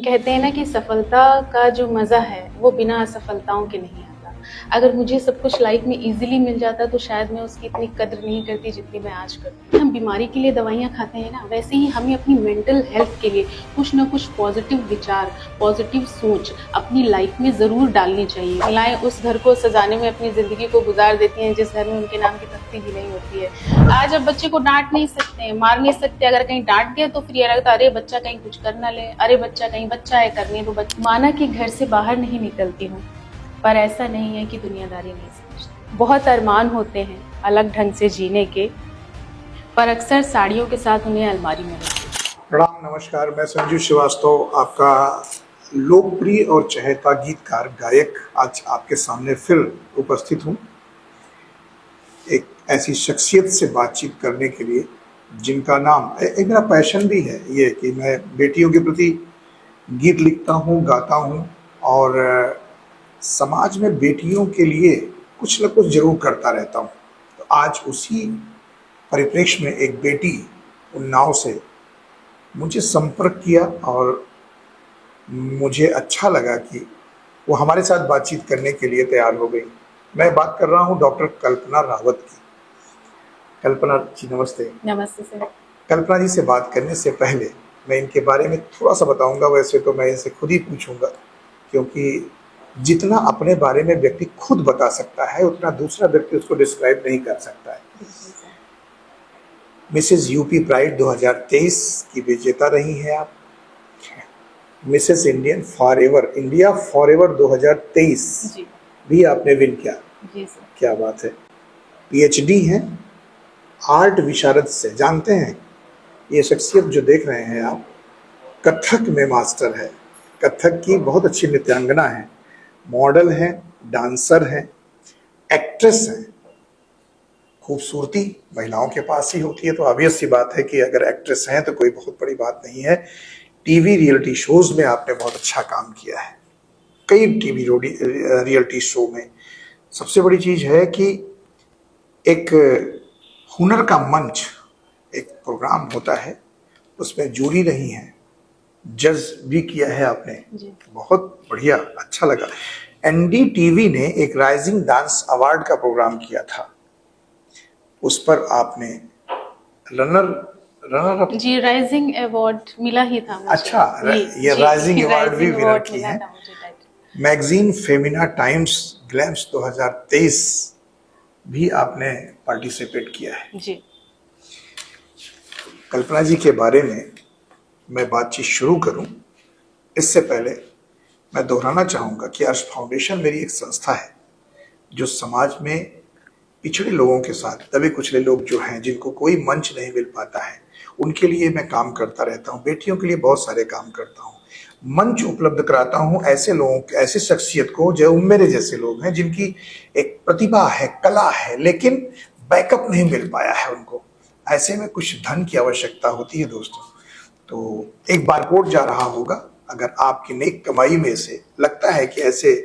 कहते हैं ना कि सफलता का जो मज़ा है वो बिना असफलताओं के नहीं आता। अगर मुझे सब कुछ लाइफ में इजीली मिल जाता तो शायद मैं उसकी इतनी कद्र नहीं करती जितनी मैं आज करती हूँ। हम बीमारी के लिए दवाइयाँ खाते हैं ना, वैसे ही हमें अपनी मेंटल हेल्थ के लिए कुछ ना कुछ पॉजिटिव विचार, पॉजिटिव सोच अपनी लाइफ में ज़रूर डालनी चाहिए। महिलाएं उस घर को सजाने में अपनी ज़िंदगी को गुजार देती हैं जिस घर में उनके नाम की तख्ती भी नहीं होती है। आज अब बच्चे को डांट नहीं सकते, मार नहीं सकते। अगर कहीं डांट गए तो फिर ये लगता अरे बच्चा कहीं कुछ कर ना ले, अरे बच्चा कहीं बच्चा है करने दो। माना कि घर से बाहर नहीं निकलती हूँ, पर ऐसा नहीं है कि दुनियादारी नहीं समझती। बहुत अरमान होते हैं अलग ढंग से जीने के, पर अक्सर साड़ियों के साथ उन्हें अलमारी में रखते हैं। प्रणाम, नमस्कार। मैं संजू श्रीवास्तव, आपका लोकप्रिय और चहेता गीतकार गायक, आज आपके सामने फिर उपस्थित हूँ एक ऐसी शख्सियत से बातचीत करने के लिए जिनका नाम एक मेरा पैशन भी है ये कि मैं बेटियों के प्रति गीत लिखता हूँ, गाता हूँ और समाज में बेटियों के लिए कुछ न कुछ जरूर करता रहता हूँ। तो आज उसी परिप्रेक्ष्य में एक बेटी उन्नाव से मुझे संपर्क किया और मुझे अच्छा लगा कि वो हमारे साथ बातचीत करने के लिए तैयार हो गई। मैं बात कर रहा हूँ डॉक्टर कल्पना रावत की। कल्पना जी नमस्ते। नमस्ते सर। कल्पना जी से बात करने से पहले मैं इनके बारे में थोड़ा सा बताऊंगा। वैसे तो मैं इनसे खुद ही पूछूंगा, क्योंकि जितना अपने बारे में व्यक्ति खुद बता सकता है उतना दूसरा व्यक्ति उसको डिस्क्राइब नहीं कर सकता है। मिसेज यूपी प्राइड 2023 की विजेता रही हैं आप। Mrs Indian forever, India forever 2023 भी आपने विन किया। जी सर। क्या बात है। पीएचडी हैं आर्ट विशारद से। जानते हैं ये शख्सियत जो देख रहे हैं आप, कथक में मास्टर है, कथक की बहुत अच्छी नृत्यांगना है, मॉडल है, डांसर है, एक्ट्रेस है। खूबसूरती महिलाओं के पास ही होती है, तो ऑब्वियस सी बात है कि अगर एक्ट्रेस हैं तो कोई बहुत बड़ी बात नहीं है। टीवी रियलिटी शोज में आपने बहुत अच्छा काम किया है, कई टीवी रियलिटी शो में। सबसे बड़ी चीज है कि एक हुनर का मंच एक प्रोग्राम होता है, उसमें जूरी रही है, जज भी किया है आपने, बहुत बढ़िया, अच्छा लगा। एनडीटीवी ने एक राइजिंग डांस अवार्ड का प्रोग्राम किया था, उस पर आपने रनर अप जी राइजिंग अवार्ड मिला ही था मुझे। अच्छा, ये राइजिंग अवार्ड भी विनर की है। मैगजीन फेमिना टाइम्स ग्लैम्स 2023 भी आपने पार्टिसिपेट किया है। जी। कल्पना जी के बारे में मैं बातचीत शुरू करूं इससे पहले मैं दोहराना चाहूँगा कि अर्श फाउंडेशन मेरी एक संस्था है जो समाज में पिछड़े लोगों के साथ, दबे कुचले लोग जो हैं, जिनको कोई मंच नहीं मिल पाता है, उनके लिए मैं काम करता रहता हूँ। बेटियों के लिए बहुत सारे काम करता हूँ, मंच उपलब्ध कराता हूँ ऐसे लोगों, ऐसे शख्सियत को जो मेरे जैसे लोग हैं, जिनकी एक प्रतिभा है, कला है, लेकिन बैकअप नहीं मिल पाया है उनको। ऐसे में कुछ धन की आवश्यकता होती है दोस्तों। तो एक बारकोड जा रहा होगा, अगर आपकी नेक कमाई में से लगता है कि ऐसे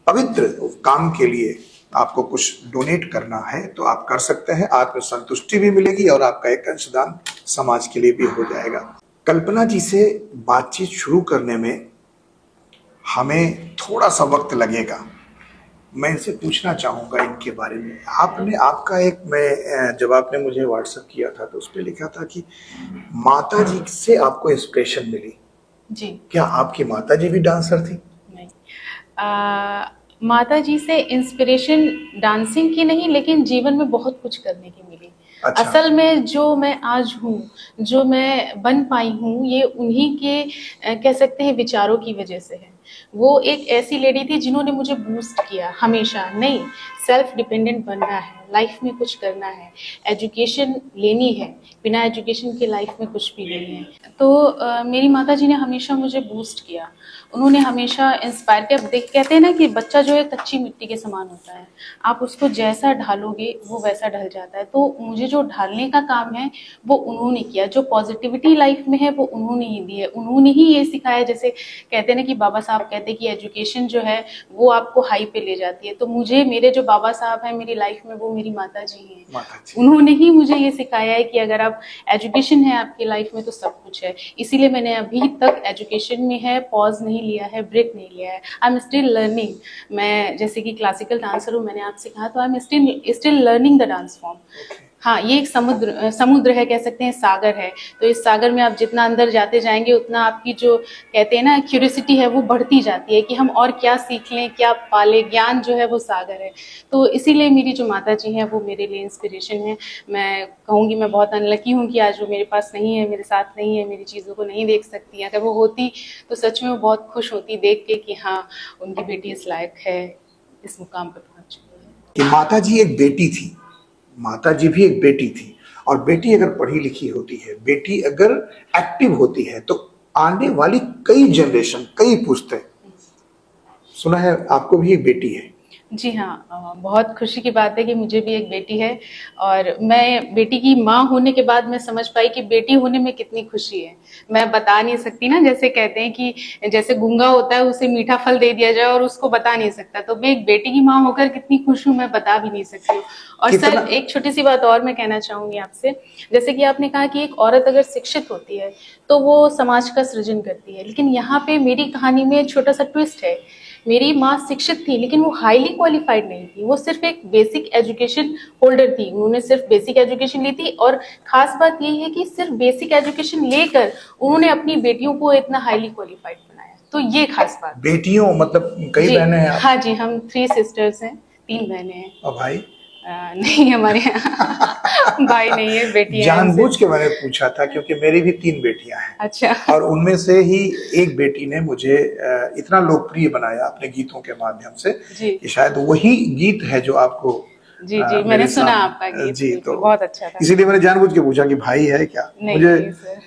पवित्र काम के लिए आपको कुछ डोनेट करना है तो आप कर सकते हैं। आत्मसंतुष्टि भी मिलेगी और आपका एक अंशदान समाज के लिए भी हो जाएगा। कल्पना जी से बातचीत शुरू करने में हमें थोड़ा सा वक्त लगेगा। मैं इनसे पूछना चाहूँगा इनके बारे में। आपका एक, मैं जब आपने मुझे व्हाट्सएप किया था तो उस पर लिखा था कि माता जी से आपको इंस्पिरेशन मिली। जी। क्या आपकी माता जी भी डांसर थी? नहीं, माता जी से इंस्पिरेशन डांसिंग की नहीं, लेकिन जीवन में बहुत कुछ करने की मिली। अच्छा। असल में जो मैं आज हूँ, जो मैं बन पाई हूँ, ये उन्हीं के कह सकते हैं विचारों की वजह से है। वो एक ऐसी लेडी थी जिन्होंने मुझे बूस्ट किया हमेशा। नहीं, सेल्फ डिपेंडेंट बनना है, लाइफ में कुछ करना है, एजुकेशन लेनी है, बिना एजुकेशन के लाइफ में कुछ भी नहीं है। तो मेरी माता जी ने हमेशा मुझे बूस्ट किया, उन्होंने हमेशा इंस्पायर किया। देख, कहते हैं ना कि बच्चा जो है कच्ची मिट्टी के समान होता है, आप उसको जैसा ढालोगे वो वैसा ढल जाता है। तो मुझे जो ढालने का काम है वो उन्होंने किया, जो पॉजिटिविटी लाइफ में है वो उन्होंने ही दी है, उन्होंने ही ये सिखाया। जैसे कहते हैं ना कि बाबा साहब साहब कहते हैं कि एजुकेशन जो है वो आपको हाई पे ले जाती है, तो मुझे मेरे जो बाबा साहब हैं मेरी लाइफ में वो मेरी माता जी हैं। माता जी। उन्होंने ही मुझे ये सिखाया है कि अगर आप एजुकेशन है आपकी लाइफ में तो सब कुछ है। इसीलिए मैंने अभी तक एजुकेशन में है पॉज नहीं लिया है, ब्रेक नहीं लिया है। I am still learning. मैं जैसे कि क्लासिकल डांसर हूँ, मैंने आपसे कहा, तो I am still learning the dance form. हाँ, ये एक समुद्र है, कह सकते हैं सागर है। तो इस सागर में आप जितना अंदर जाते जाएंगे उतना आपकी जो कहते हैं ना क्यूरियोसिटी है वो बढ़ती जाती है कि हम और क्या सीख लें, क्या पाले। ज्ञान जो है वो सागर है। तो इसीलिए मेरी जो माता जी हैं वो मेरे लिए इंस्पिरेशन है। मैं कहूँगी मैं बहुत अनलकी हूँ कि आज वो मेरे पास नहीं है, मेरे साथ नहीं है, मेरी चीज़ों को नहीं देख सकती। अगर वो होती तो सच में वो बहुत खुश होती देख के कि हाँ उनकी बेटी इस लायक है, इस मुकाम पर पहुँच चुकी है। कि माता जी एक बेटी थी, माता जी भी एक बेटी थी, और बेटी अगर पढ़ी लिखी होती है, बेटी अगर एक्टिव होती है, तो आने वाली कई जनरेशन, कई पुश्तें, सुना है आपको भी एक बेटी है। जी हाँ, बहुत खुशी की बात है कि मुझे भी एक बेटी है, और मैं बेटी की माँ होने के बाद मैं समझ पाई कि बेटी होने में कितनी खुशी है। मैं बता नहीं सकती ना, जैसे कहते हैं कि जैसे गूंगा होता है उसे मीठा फल दे दिया जाए और उसको बता नहीं सकता, तो मैं एक बेटी की माँ होकर कितनी खुश हूँ मैं बता भी नहीं सकती हूँ। और सर एक छोटी सी बात और मैं कहना चाहूंगी आपसे, जैसे कि आपने कहा कि एक औरत अगर शिक्षित होती है तो वो समाज का सृजन करती है, लेकिन यहाँ पे मेरी कहानी में एक छोटा सा ट्विस्ट है। मेरी माँ शिक्षित थी लेकिन वो हाईली क्वालिफाइड नहीं थी, वो सिर्फ एक बेसिक एजुकेशन होल्डर थी। उन्होंने सिर्फ बेसिक एजुकेशन ली थी, और खास बात यही है कि सिर्फ बेसिक एजुकेशन लेकर उन्होंने अपनी बेटियों को इतना हाईली क्वालिफाइड बनाया। तो ये खास बात। बेटियों मतलब कई बहनें हैं आप? हाँ जी, हम 3 सिस्टर्स हैं, 3 बहनें हैं। और भाई? नहीं, हमारे यहाँ भाई नहीं है, बेटी है। जानबूझ के मैंने पूछा था क्योंकि मेरी भी 3 बेटियां हैं। अच्छा। और उनमें से ही एक बेटी ने मुझे इतना लोकप्रिय बनाया अपने गीतों के माध्यम से कि शायद वही गीत है जो आपको जी मैंने सुना आपका गीत जी, तो बहुत अच्छा था। इसीलिए मैंने जानबूझ के पूछा कि भाई है क्या। मुझे नहीं सर,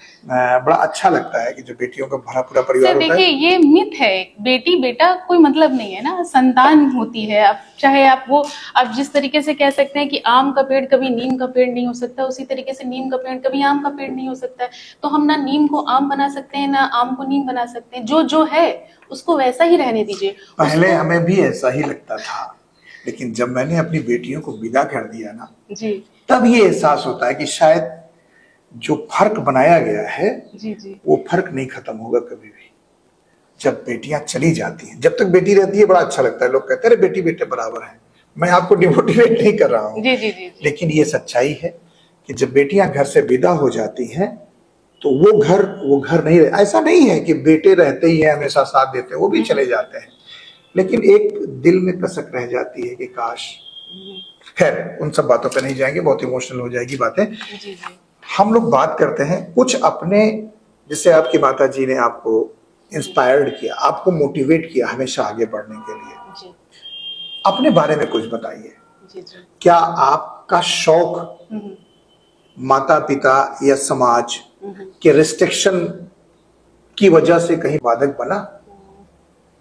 बड़ा अच्छा लगता है कि जो बेटियों का भरा पूरा परिवार होता है। देखिए ये मिथ है, बेटी बेटा कोई मतलब नहीं है ना, संतान होती है। अब चाहे आप जिस तरीके से कह सकते हैं कि आम का पेड़ कभी नीम का पेड़ नहीं हो सकता, उसी तरीके से नीम का पेड़ कभी आम का पेड़ नहीं हो सकता है। तो हम ना नीम को आम बना सकते हैं, ना आम को नीम बना सकते हैं। जो है उसको वैसा ही रहने दीजिए। पहले हमें भी ऐसा ही लगता था, लेकिन जब मैंने अपनी बेटियों को विदा कर दिया ना जी, तब ये एहसास होता है कि शायद जो फर्क बनाया गया है जी वो फर्क नहीं खत्म होगा कभी भी। जब बेटियां चली जाती हैं, जब तक बेटी रहती है बड़ा अच्छा लगता है, लोग कहते हैं बेटी बेटे बराबर हैं। मैं आपको डिमोटिवेट नहीं कर रहा हूँ, जी। लेकिन ये सच्चाई है कि जब बेटियां घर से विदा हो जाती हैं तो वो घर नहीं रहे। ऐसा नहीं है कि बेटे रहते ही हैं हमेशा साथ देते हैं, वो भी चले जाते हैं, लेकिन एक दिल में कसक रह जाती है कि काश। खैर उन सब बातों पे नहीं जाएंगे, बहुत इमोशनल हो जाएगी बातें। जी हम लोग बात करते हैं कुछ अपने, जिससे आपकी माता जी ने आपको इंस्पायर्ड किया, आपको मोटिवेट किया हमेशा आगे बढ़ने के लिए। जी अपने बारे में कुछ बताइए। जी क्या आपका शौक माता पिता या समाज के रिस्ट्रिक्शन की वजह से कहीं बाधक बना?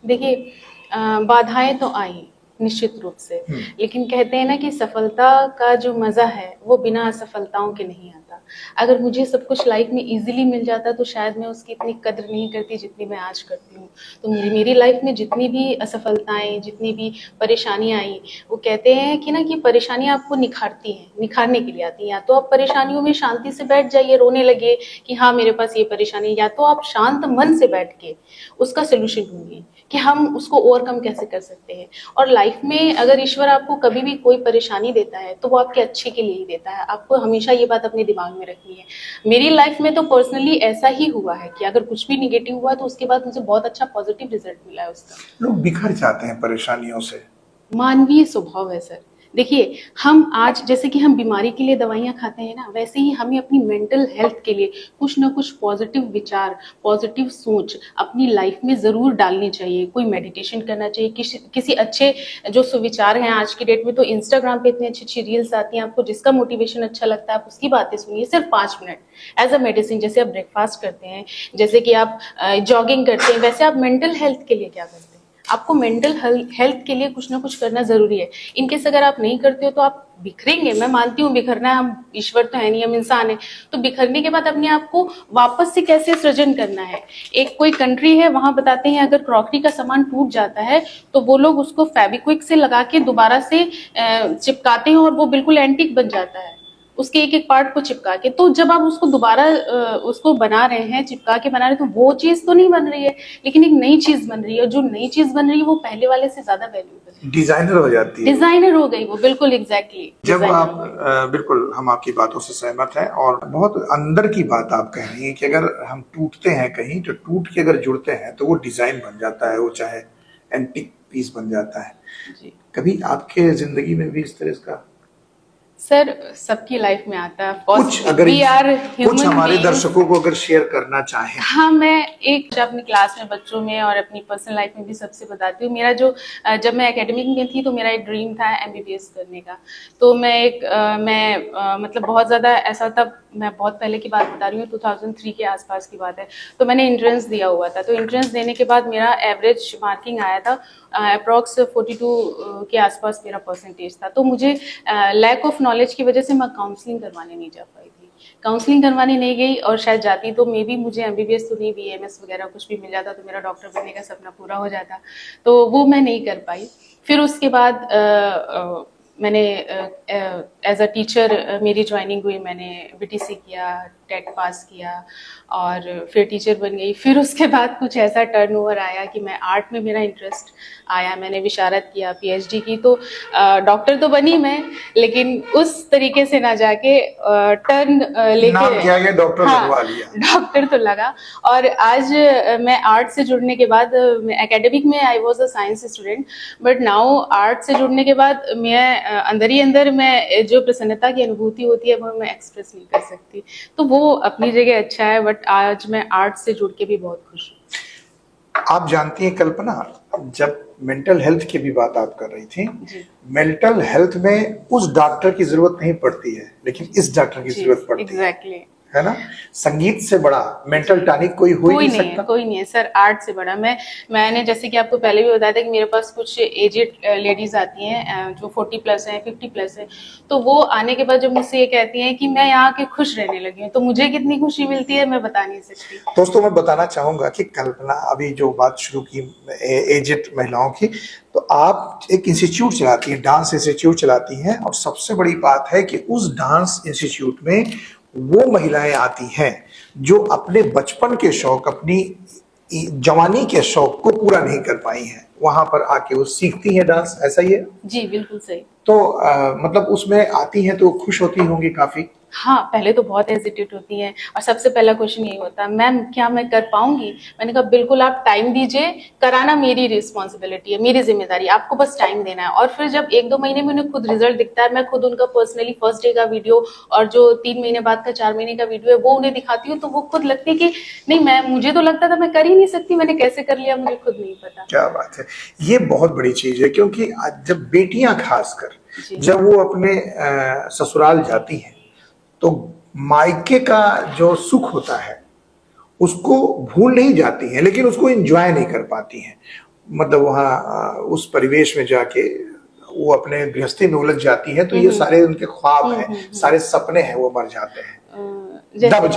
देखिए, बाधाएं तो आई निश्चित रूप से, लेकिन कहते हैं ना कि सफलता का जो मजा है वो बिना असफलताओं के नहीं आता। अगर मुझे सब कुछ लाइफ में इजीली मिल जाता तो शायद मैं उसकी इतनी कद्र नहीं करती जितनी मैं आज करती हूँ। तो मेरी लाइफ में जितनी भी असफलताएं, जितनी भी परेशानियां आई, वो कहते हैं कि ना कि परेशानियां आपको निखारती हैं, निखारने के लिए आती हैं। या तो आप परेशानियों में शांति से बैठ जाइए, रोने लगे कि हाँ मेरे पास ये परेशानी, या तो आप शांत मन से बैठ के उसका सोल्यूशन ढूंढिए कि हम उसको ओवरकम कैसे कर सकते हैं। और लाइफ में अगर ईश्वर आपको कभी भी कोई परेशानी देता है तो वो आपके अच्छे के लिए ही देता है। आपको हमेशा ये बात अपने दिमाग में रखनी है। मेरी लाइफ में तो पर्सनली ऐसा ही हुआ है कि अगर कुछ भी निगेटिव हुआ तो उसके बाद मुझे बहुत अच्छा पॉजिटिव रिजल्ट मिला है उसका। लोग बिखर जाते हैं परेशानियों से। मानवीय स्वभाव है सर। देखिए, हम आज जैसे कि हम बीमारी के लिए दवाइयां खाते हैं ना, वैसे ही हमें अपनी मेंटल हेल्थ के लिए कुछ ना कुछ पॉजिटिव विचार, पॉजिटिव सोच अपनी लाइफ में जरूर डालनी चाहिए। कोई मेडिटेशन करना चाहिए, किसी अच्छे जो सुविचार हैं आज की डेट में तो इंस्टाग्राम पे इतनी अच्छी अच्छी रील्स आती हैं, आपको जिसका मोटिवेशन अच्छा लगता है आप उसकी बातें सुनिए, सिर्फ 5 मिनट एज अ मेडिसिन। जैसे आप ब्रेकफास्ट करते हैं, जैसे कि आप जॉगिंग करते हैं, वैसे आप मेंटल हेल्थ के लिए क्या करते हैं? आपको मेंटल हेल्थ के लिए कुछ ना कुछ करना जरूरी है। इनकेस अगर आप नहीं करते हो तो आप बिखरेंगे। मैं मानती हूँ बिखरना है, हम ईश्वर तो है नहीं, हम इंसान है। तो बिखरने के बाद अपने आप को वापस से कैसे सृजन करना है। एक कोई कंट्री है, वहां बताते हैं अगर क्रॉकरी का सामान टूट जाता है तो वो लोग उसको फेविक्विक से लगा के दोबारा से चिपकाते हैं और वो बिल्कुल एंटीक बन जाता है, उसके एक एक पार्ट को चिपका के। तो जब आप उसको दोबारा उसको बना रहे हैं, चिपका के बना रहे हैं, तो वो चीज तो नहीं बन रही है, लेकिन एक नई चीज बन रही है। जो नई चीज बन रही है वो पहले वाले से ज्यादा वैल्यूएबल है, डिजाइनर हो जाती है, डिजाइनर हो गई वो, बिल्कुल एग्जैक्टली। जब आप बिल्कुल हम आपकी बातों से सहमत हैं और बहुत अंदर की बात आप कह रही हैं कि अगर हम टूटते हैं कहीं तो टूट के अगर जुड़ते हैं तो वो डिजाइन बन जाता है, वो चाहे एंटीक पीस बन जाता है। जी कभी आपके जिंदगी में भी इस तरह का सर, सबकी लाइफ में आता है कुछ, अगर वी आर कुछ हमारे दर्शकों को अगर शेयर करना चाहें? हाँ, मैं एक अपनी क्लास में बच्चों में और अपनी पर्सनल लाइफ में भी सबसे बताती हूँ। मेरा जो जब मैं एकेडमिक में थी तो मेरा एक ड्रीम था एमबीबीएस करने का। तो मतलब बहुत ज़्यादा ऐसा, तब मैं बहुत पहले की बात बता रही हूँ, 2003 के आसपास की बात है। तो मैंने एंट्रेंस दिया हुआ था। तो एंट्रेंस देने के बाद मेरा एवरेज मार्किंग आया था अप्रॉक्स 42 के आसपास मेरा परसेंटेज था। तो मुझे लैक ऑफ नॉलेज की वजह से मैं काउंसलिंग करवाने नहीं जा पाई थी। काउंसलिंग करवाने नहीं गई, और शायद जाती तो मे बी मुझे एमबीबीएस तो नहीं, बीएमएस वगैरह कुछ भी मिल जाता तो मेरा डॉक्टर बनने का सपना पूरा हो जाता। तो वो मैं नहीं कर पाई। फिर उसके बाद मैंने एज अ टीचर मेरी ज्वाइनिंग हुई। मैंने बीटीसी किया, टेट पास किया और फिर टीचर बन गई। फिर उसके बाद कुछ ऐसा टर्नओवर आया कि मैं आर्ट में मेरा इंटरेस्ट आया। मैंने विशारद किया, पीएचडी की। तो डॉक्टर तो बनी मैं, लेकिन उस तरीके से ना जाके टर्न लेके नाम किया गया, डॉक्टर लगवा हाँ, लिया। डॉक्टर तो लगा। और आज मैं आर्ट से जुड़ने के बाद, एकेडमिक में I was a science student, but now art से जुड़ने के बाद मैं अंदर ही अंदर मैं जो प्रसन्नता की अनुभूति होती है वो मैं एक्सप्रेस नहीं कर सकती। तो वो अपनी जगह अच्छा है, बट आज मैं आर्ट से जुड़ के भी बहुत खुश हूँ। आप जानती हैं कल्पना, जब मेंटल हेल्थ की भी बात आप कर रही थी, मेंटल हेल्थ में उस डॉक्टर की जरूरत नहीं पड़ती है, लेकिन इस डॉक्टर की जरूरत पड़ती है। एग्जैक्टली, है ना? संगीत से बड़ा मेंटल टॉनिक कोई हो ही नहीं सकता। कोई नहीं है सर, आर्ट से बड़ा। मैंने जैसे कि आपको पहले भी बताया था कि मेरे पास कुछ एजेड लेडीज आती हैं जो 40 प्लस हैं, 50 प्लस हैं। तो वो आने के बाद जब मुझसे ये कहती हैं कि मैं यहाँ के खुश रहने लगी हूँ, तो मुझे कितनी खुशी मिलती है मैं बता नहीं सकती। दोस्तों, मैं बताना चाहूंगा कि कल्पना अभी जो बात शुरू की एजेड महिलाओं की, तो आप एक इंस्टीट्यूट चलाती हैं, डांस इंस्टीट्यूट चलाती हैं, और सबसे बड़ी बात है कि उस डांस इंस्टीट्यूट में वो महिलाएं आती हैं जो अपने बचपन के शौक, अपनी जवानी के शौक को पूरा नहीं कर पाई हैं। वहां पर आके वो सीखती हैं डांस, ऐसा ही है? जी बिल्कुल सही। तो मतलब उसमें आती हैं तो खुश होती होंगी काफी? हाँ, पहले तो बहुत हेजिटेट होती हैं, और सबसे पहला क्वेश्चन यही होता है, मैम क्या मैं कर पाऊंगी? मैंने कहा बिल्कुल, आप टाइम दीजिए, कराना मेरी रिस्पॉन्सिबिलिटी है, मेरी जिम्मेदारी, आपको बस टाइम देना है। और फिर जब 1-2 महीने में उन्हें खुद रिजल्ट दिखता है, मैं खुद उनका पर्सनली फर्स्ट डे का वीडियो और जो 3 महीने बाद का 4 महीने का वीडियो है वो उन्हें दिखाती हूँ, तो वो खुद लगती है कि नहीं, मुझे तो लगता था मैं कर ही नहीं सकती, मैंने कैसे कर लिया मुझे खुद नहीं पता। क्या बात है, ये बहुत बड़ी चीज है, क्योंकि जब बेटियां खासकर जब वो अपने ससुराल जाती हैं तो मायके का जो सुख होता है उसको भूल नहीं जाती हैं, लेकिन उसको एंजॉय नहीं कर पाती हैं। मतलब वहाँ उस परिवेश में जाके वो अपने गृहस्थी में उलझ जाती है, तो ये सारे उनके ख्वाब हैं, सारे सपने हैं, वो मर जाते हैं, दब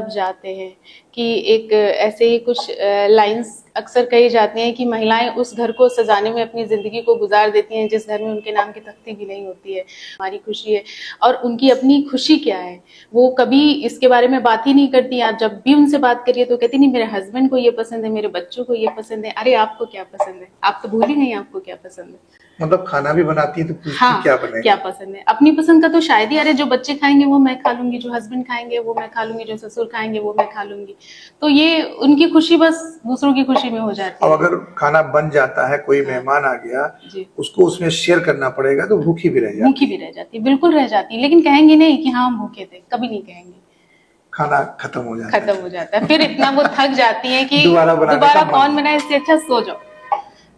जाते हैं। कि एक ऐसे ही कुछ लाइंस अक्सर कही जाती हैं कि महिलाएं उस घर को सजाने में अपनी जिंदगी को गुजार देती हैं जिस घर में उनके नाम की तख्ती भी नहीं होती है। हमारी खुशी है, और उनकी अपनी खुशी क्या है वो कभी इसके बारे में बात ही नहीं करती। आप जब भी उनसे बात करिए तो कहती नहीं, मेरे हस्बैंड को ये पसंद है, मेरे बच्चों को ये पसंद है। अरे आपको क्या पसंद है? आप तो भूल ही नहीं आपको क्या पसंद है। मतलब खाना भी बनाती है तो पूछती हाँ, क्या बने, क्या पसंद है? अपनी पसंद का तो शायद ही, अरे जो बच्चे खाएंगे वो मैं खा लूंगी, जो हस्बैंड खाएंगे वो मैं खा लूंगी, जो ससुर खाएंगे वो मैं खा लूंगी। तो ये उनकी खुशी बस दूसरों की खुशी में हो जाती अब है। अगर खाना बन जाता है, कोई मेहमान आ गया, उसको उसमें शेयर करना पड़ेगा, तो भूखी भी रह जाती, बिल्कुल रह जाती, लेकिन कहेंगे नहीं कि हाँ हम भूखे थे, कभी नहीं कहेंगे। खाना खत्म हो जाता है। फिर इतना वो थक जाती है कि दोबारा कौन बनाए, इससे अच्छा सो जाओ।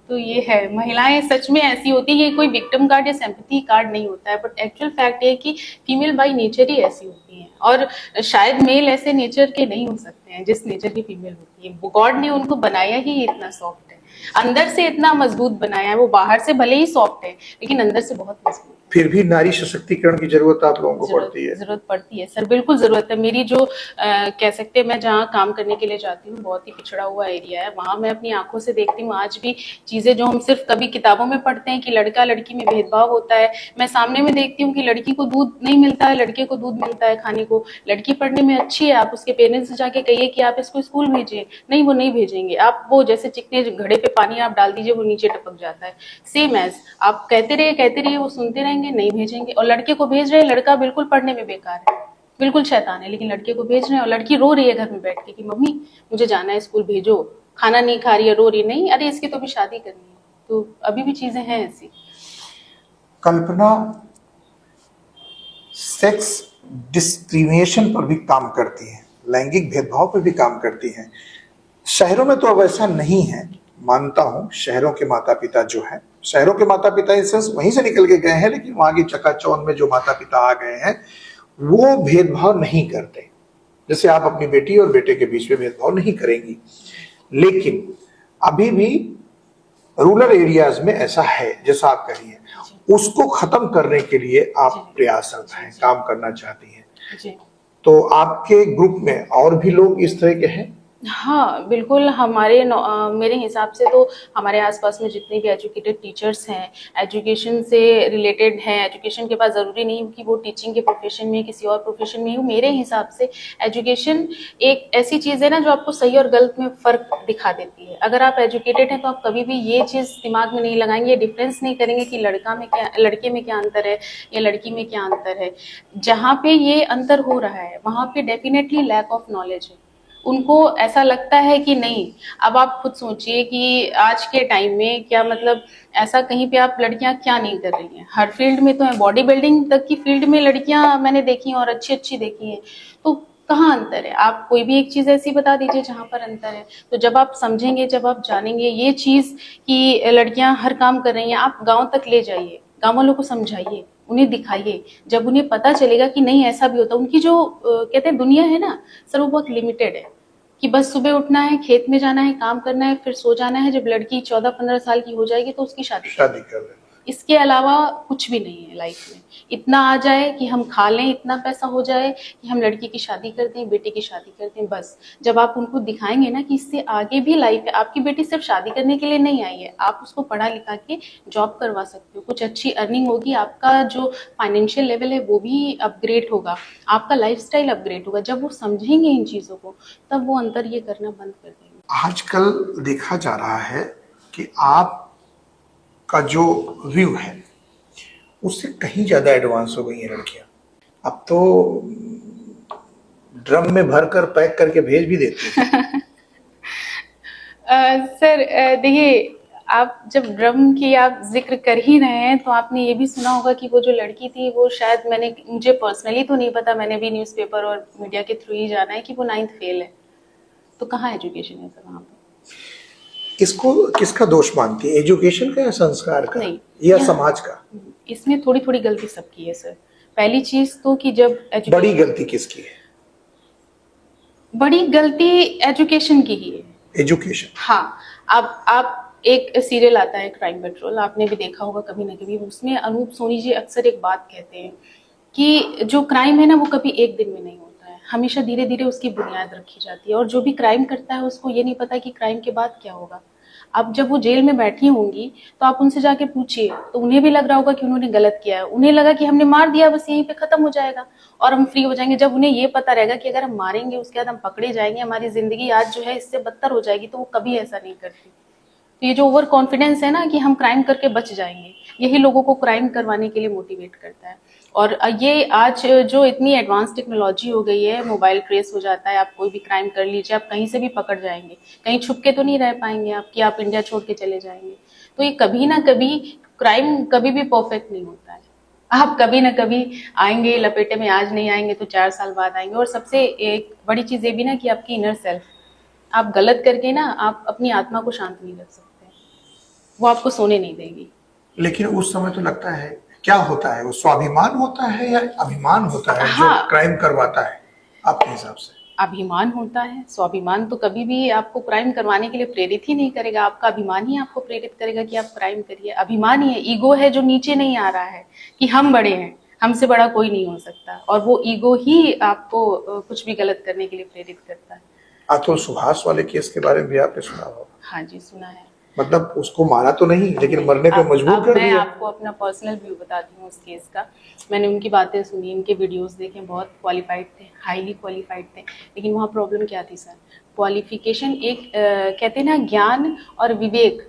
तो ये है, महिलाएं सच में ऐसी होती है, ये कोई विक्टिम कार्ड या सिंपैथी कार्ड नहीं होता है, बट एक्चुअल फैक्ट ये है कि फीमेल बाई नेचर ही ऐसी होती हैं, और शायद मेल ऐसे नेचर के नहीं हो सकते हैं जिस नेचर की फीमेल होती है। गॉड ने उनको बनाया ही इतना सॉफ्ट है, अंदर से इतना मजबूत बनाया है, वो बाहर से भले ही सॉफ्ट है लेकिन अंदर से बहुत मजबूत। फिर भी नारी सशक्तिकरण की जरूरत आप लोगों को पड़ती है। जरूरत पड़ती है सर, बिल्कुल जरूरत है। मेरी जो कह सकते हैं, मैं जहाँ काम करने के लिए जाती हूँ बहुत ही पिछड़ा हुआ एरिया है, वहां मैं अपनी आंखों से देखती हूँ आज भी चीजें जो हम सिर्फ कभी किताबों में पढ़ते हैं कि लड़का लड़की में भेदभाव होता है, मैं सामने में देखती हूँ कि लड़की को दूध नहीं मिलता है, लड़के को दूध मिलता है खाने को। लड़की पढ़ने में अच्छी है, आप उसके पेरेंट्स से जाके कहिए कि आप इसको स्कूल भेजिए, नहीं वो नहीं भेजेंगे। आप वो जैसे चिकने घड़े पे पानी आप डाल दीजिए वो नीचे टपक जाता है, सेम एज आप कहते रहिए वो सुनते रहेंगे, नहीं भेजेंगे। और लड़के को भेज रहे हैं, लड़का बिल्कुल पढ़ने में बेकार है, बिल्कुल शैतान है, लेकिन लड़के को भेज रहे हैं और लड़की रो रही है घर में बैठ के कि मम्मी मुझे जाना है स्कूल, भेजो। खाना नहीं खा रही है, रो रही है, नहीं अरे इसकी तो भी शादी करनी है। तो अभी भी चीजें हैं ऐसी। कल्पना सेक्स डिस्क्रिमिनेशन पर भी काम करती है, लैंगिक भेदभाव पर भी काम करती है। शहरों में तो अब ऐसा नहीं है, मानता हूं शहरों के माता पिता जो है, शहरों के माता पिता इन सेंस वहीं से निकल के गए हैं, लेकिन वहां की चकाचौंध में जो माता पिता आ गए हैं वो भेदभाव नहीं करते। जैसे आप अपनी बेटी और बेटे के बीच में भेदभाव नहीं करेंगी, लेकिन अभी भी रूरल एरियाज में ऐसा है जैसा आप कह रही हैं, उसको खत्म करने के लिए आप प्रयासरत हैं, काम करना चाहती हैं। जी। तो आपके ग्रुप में और भी लोग इस तरह के हैं? हाँ बिल्कुल, मेरे हिसाब से तो हमारे आसपास में जितने भी एजुकेटेड टीचर्स हैं, एजुकेशन से रिलेटेड हैं, एजुकेशन के बाद ज़रूरी नहीं कि वो टीचिंग के प्रोफेशन में किसी और प्रोफेशन में हो, मेरे हिसाब से एजुकेशन एक ऐसी चीज़ है ना जो आपको सही और गलत में फ़र्क दिखा देती है। अगर आप एजुकेटेड हैं तो आप कभी भी ये चीज़ दिमाग में नहीं लगाएंगे, डिफरेंस नहीं करेंगे कि लड़के में क्या अंतर है या लड़की में क्या अंतर है। जहाँ पे ये अंतर हो रहा है वहाँ पे डेफिनेटली लैक ऑफ नॉलेज है। उनको ऐसा लगता है कि नहीं, अब आप खुद सोचिए कि आज के टाइम में क्या मतलब ऐसा कहीं पे आप लड़कियां क्या नहीं कर रही हैं, हर फील्ड में तो है, बॉडी बिल्डिंग तक की फील्ड में लड़कियां मैंने देखी हैं और अच्छी अच्छी देखी हैं। तो कहाँ अंतर है? आप कोई भी एक चीज ऐसी बता दीजिए जहां पर अंतर है। तो जब आप समझेंगे, जब आप जानेंगे ये चीज कि लड़कियां हर काम कर रही हैं, आप गाँव तक ले जाइए, गाँव वालों को समझाइए, उन्हें दिखाइए। जब उन्हें पता चलेगा कि नहीं ऐसा भी होता, उनकी जो कहते हैं दुनिया है ना सर, वो बहुत लिमिटेड है कि बस सुबह उठना है, खेत में जाना है, काम करना है, फिर सो जाना है। जब लड़की 14-15 साल की हो जाएगी तो उसकी शादी कर रहे। इसके अलावा कुछ भी नहीं है लाइफ में। इतना आ जाए कि हम खा लें, इतना पैसा हो जाए कि हम लड़की की शादी कर दें, बेटे की शादी कर दें, बस। जब आप उनको दिखाएंगे ना कि इससे आगे भी लाइफ है, आपकी बेटी सिर्फ शादी करने के लिए नहीं आई है, आप उसको पढ़ा लिखा के जॉब करवा सकते हो, कुछ अच्छी अर्निंग होगी, आपका जो फाइनेंशियल लेवल है वो भी अपग्रेड होगा, आपका लाइफस्टाइल अपग्रेड होगा। जब वो समझेंगे इन चीज़ों को तब वो अंतर ये करना बंद कर देंगे। आजकल देखा जा रहा है कि आप का जो व्यू है उससे कहीं ज्यादा एडवांस हो गई हैं लड़कियां। अब तो ड्रम में भरकर पैक करके भेज भी देती हैं। सर देखिए, आप जब ड्रम की आप जिक्र कर ही रहे हैं तो आपने ये भी सुना होगा कि वो जो लड़की थी वो शायद, मुझे पर्सनली तो नहीं पता, मैंने भी न्यूज़पेपर और मीडिया के थ्रू ही जाना है कि वो 9th फेल है। तो कहाँ एजुकेशन है सर वहाँ पे? इसको किसका दोष मानती है, एजुकेशन का या संस्कार का नहीं, या समाज का? इसमें थोड़ी थोड़ी गलती सबकी है सर। पहली चीज तो कि जब बड़ी गलती किसकी है? बड़ी गलती एजुकेशन की ही है। एजुकेशन। हाँ, अब आप एक सीरियल आता है क्राइम पेट्रोल, आपने भी देखा होगा कभी ना कभी, उसमें अनूप सोनी जी अक्सर एक बात कहते हैं कि जो क्राइम है ना वो कभी एक दिन में नहीं होता है, हमेशा धीरे धीरे उसकी बुनियाद रखी जाती है, और जो भी क्राइम करता है उसको ये नहीं पता कि क्राइम के बाद क्या होगा। अब जब वो जेल में बैठी होंगी तो आप उनसे जाके पूछिए, तो उन्हें भी लग रहा होगा कि उन्होंने गलत किया है, उन्हें लगा कि हमने मार दिया बस यहीं पे खत्म हो जाएगा और हम फ्री हो जाएंगे। जब उन्हें ये पता रहेगा कि अगर हम मारेंगे उसके बाद हम पकड़े जाएंगे, हमारी जिंदगी आज जो है इससे बदतर हो जाएगी, तो वो कभी ऐसा नहीं करती। तो ये जो ओवर कॉन्फिडेंस है ना कि हम क्राइम करके बच जाएंगे, यही लोगों को क्राइम करवाने के लिए मोटिवेट करता है। और ये आज जो इतनी एडवांस टेक्नोलॉजी हो गई है, मोबाइल ट्रेस हो जाता है, आप कोई भी क्राइम कर लीजिए, आप कहीं से भी पकड़ जाएंगे, कहीं छुप के तो नहीं रह पाएंगे आप कि आप इंडिया छोड़ के चले जाएंगे। तो ये कभी ना कभी, क्राइम कभी भी परफेक्ट नहीं होता है, आप कभी ना कभी आएंगे लपेटे में, आज नहीं आएंगे तो 4 साल बाद आएंगे। और सबसे एक बड़ी चीज ये भी ना कि आपकी इनर सेल्फ, आप गलत करके ना आप अपनी आत्मा को शांत नहीं रख सकते। वो आपको सोने नहीं देगी। लेकिन उस समय तो लगता है, क्या होता है वो, स्वाभिमान होता है या अभिमान होता है जो हाँ, क्राइम करवाता है आपके हिसाब से? अभिमान होता है। स्वाभिमान तो कभी भी आपको क्राइम करवाने के लिए प्रेरित ही नहीं करेगा, आपका अभिमान ही आपको प्रेरित करेगा कि आप क्राइम करिए। अभिमान ही है, ईगो है जो नीचे नहीं आ रहा है कि हम बड़े हैं, हमसे बड़ा कोई नहीं हो सकता, और वो ईगो ही आपको कुछ भी गलत करने के लिए प्रेरित करता है। अतुल सुभाष वाले केस के बारे में भी आपने सुना होगा। हाँ जी, सुना है। मतलब उसको मारा तो नहीं, लेकिन मरने पे मजबूर अब कर मैं दिया। आपको अपना पर्सनल व्यू बताती हूँ उस केस का। मैंने उनकी बातें सुनी, इनके वीडियोस देखे, बहुत क्वालिफाइड थे, हाईली क्वालिफाइड थे। लेकिन वहाँ प्रॉब्लम क्या थी सर, क्वालिफिकेशन एक कहते हैं ना, ज्ञान और विवेक